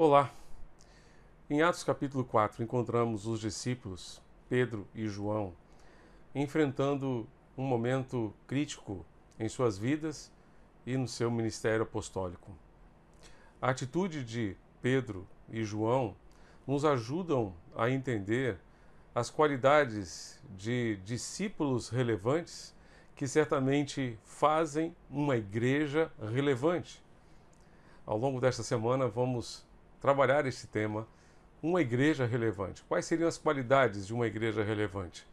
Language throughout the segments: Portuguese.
Olá! Em Atos capítulo 4 encontramos os discípulos, Pedro e João, enfrentando um momento crítico em suas vidas e no seu ministério apostólico. A atitude de Pedro e João nos ajudam a entender as qualidades de discípulos relevantes que certamente fazem uma igreja relevante. Ao longo desta semana vamos trabalhar este tema, uma igreja relevante. Quais seriam as qualidades de uma igreja relevante?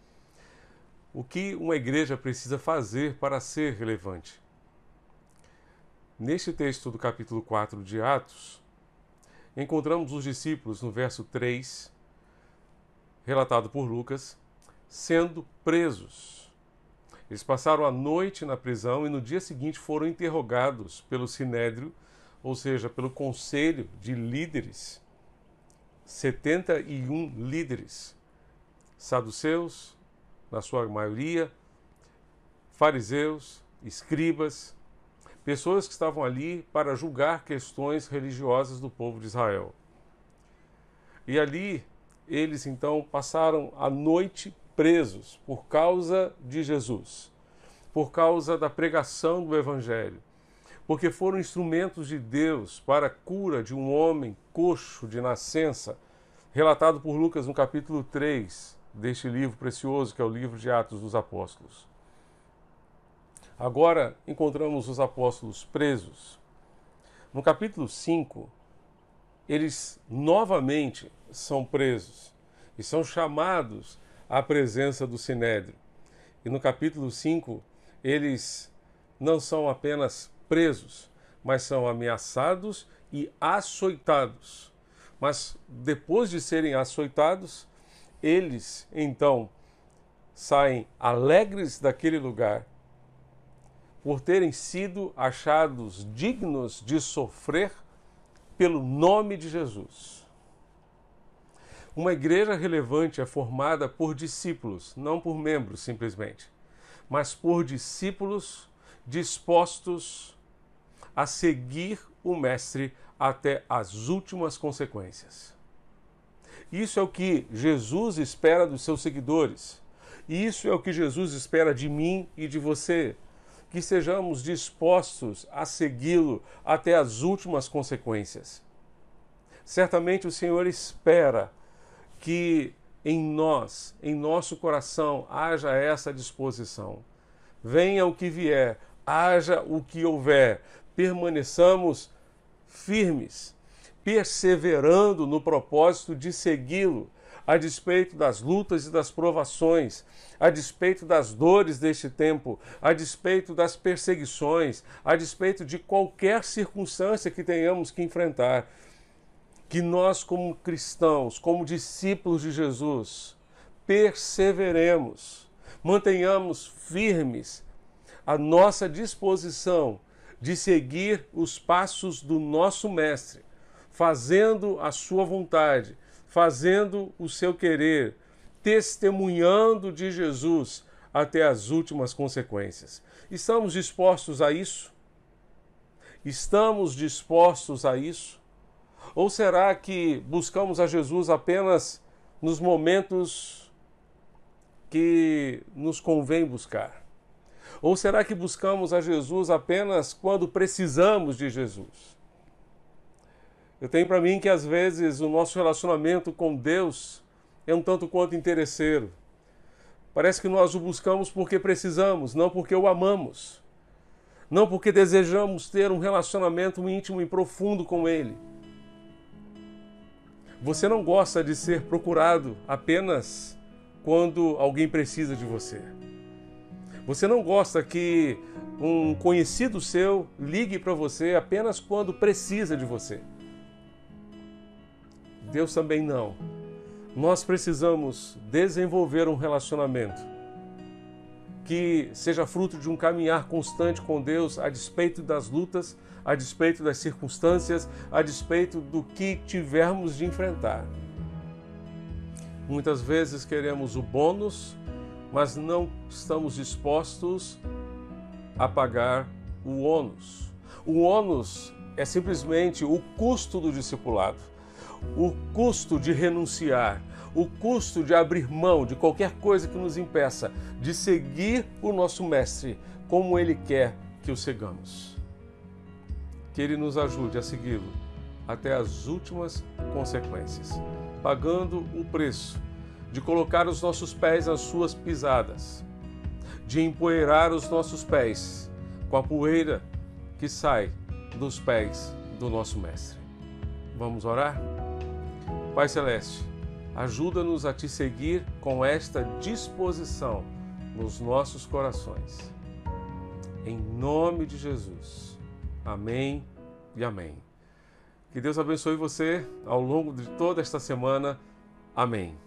O que uma igreja precisa fazer para ser relevante? Neste texto do capítulo 4 de Atos, encontramos os discípulos no verso 3, relatado por Lucas, sendo presos. Eles passaram a noite na prisão e no dia seguinte foram interrogados pelo Sinédrio, ou seja, pelo conselho de líderes, 71 líderes, saduceus, na sua maioria, fariseus, escribas, pessoas que estavam ali para julgar questões religiosas do povo de Israel. E ali eles então passaram a noite presos por causa de Jesus, por causa da pregação do Evangelho, porque foram instrumentos de Deus para a cura de um homem coxo de nascença, relatado por Lucas no capítulo 3 deste livro precioso que é o livro de Atos dos Apóstolos. Agora encontramos os apóstolos presos. No capítulo 5, eles novamente são presos e são chamados à presença do Sinédrio. E no capítulo 5, eles não são apenas presos, mas são ameaçados e açoitados. Mas depois de serem açoitados, eles então saem alegres daquele lugar por terem sido achados dignos de sofrer pelo nome de Jesus. Uma igreja relevante é formada por discípulos, não por membros simplesmente, mas por discípulos dispostos a seguir o Mestre até as últimas consequências. Isso é o que Jesus espera dos seus seguidores. E isso é o que Jesus espera de mim e de você. Que sejamos dispostos a segui-lo até as últimas consequências. Certamente o Senhor espera que em nós, em nosso coração, haja essa disposição. Venha o que vier, haja o que houver, permaneçamos firmes, perseverando no propósito de segui-lo, a despeito das lutas e das provações, a despeito das dores deste tempo, a despeito das perseguições, a despeito de qualquer circunstância que tenhamos que enfrentar. Que nós, como cristãos, como discípulos de Jesus, perseveremos, mantenhamos firmes a nossa disposição de seguir os passos do nosso Mestre, fazendo a sua vontade, fazendo o seu querer, testemunhando de Jesus até as últimas consequências. Estamos dispostos a isso? Estamos dispostos a isso? Ou será que buscamos a Jesus apenas nos momentos que nos convém buscar? Ou será que buscamos a Jesus apenas quando precisamos de Jesus? Eu tenho para mim que às vezes o nosso relacionamento com Deus é um tanto quanto interesseiro. Parece que nós o buscamos porque precisamos, não porque o amamos. Não porque desejamos ter um relacionamento íntimo e profundo com Ele. Você não gosta de ser procurado apenas quando alguém precisa de você. Você não gosta que um conhecido seu ligue para você apenas quando precisa de você. Deus também não. Nós precisamos desenvolver um relacionamento que seja fruto de um caminhar constante com Deus a despeito das lutas, a despeito das circunstâncias, a despeito do que tivermos de enfrentar. Muitas vezes queremos o bônus, mas não estamos dispostos a pagar o ônus. O ônus é simplesmente o custo do discipulado. o custo de renunciar, o custo de abrir mão de qualquer coisa que nos impeça de seguir o nosso Mestre como Ele quer que o sigamos. Que Ele nos ajude a segui-lo até as últimas consequências, pagando o preço de colocar os nossos pés nas suas pisadas, de empoeirar os nossos pés com a poeira que sai dos pés do nosso Mestre. Vamos orar? Pai Celeste, ajuda-nos a Te seguir com esta disposição nos nossos corações. Em nome de Jesus. Amém e amém. Que Deus abençoe você ao longo de toda esta semana. Amém.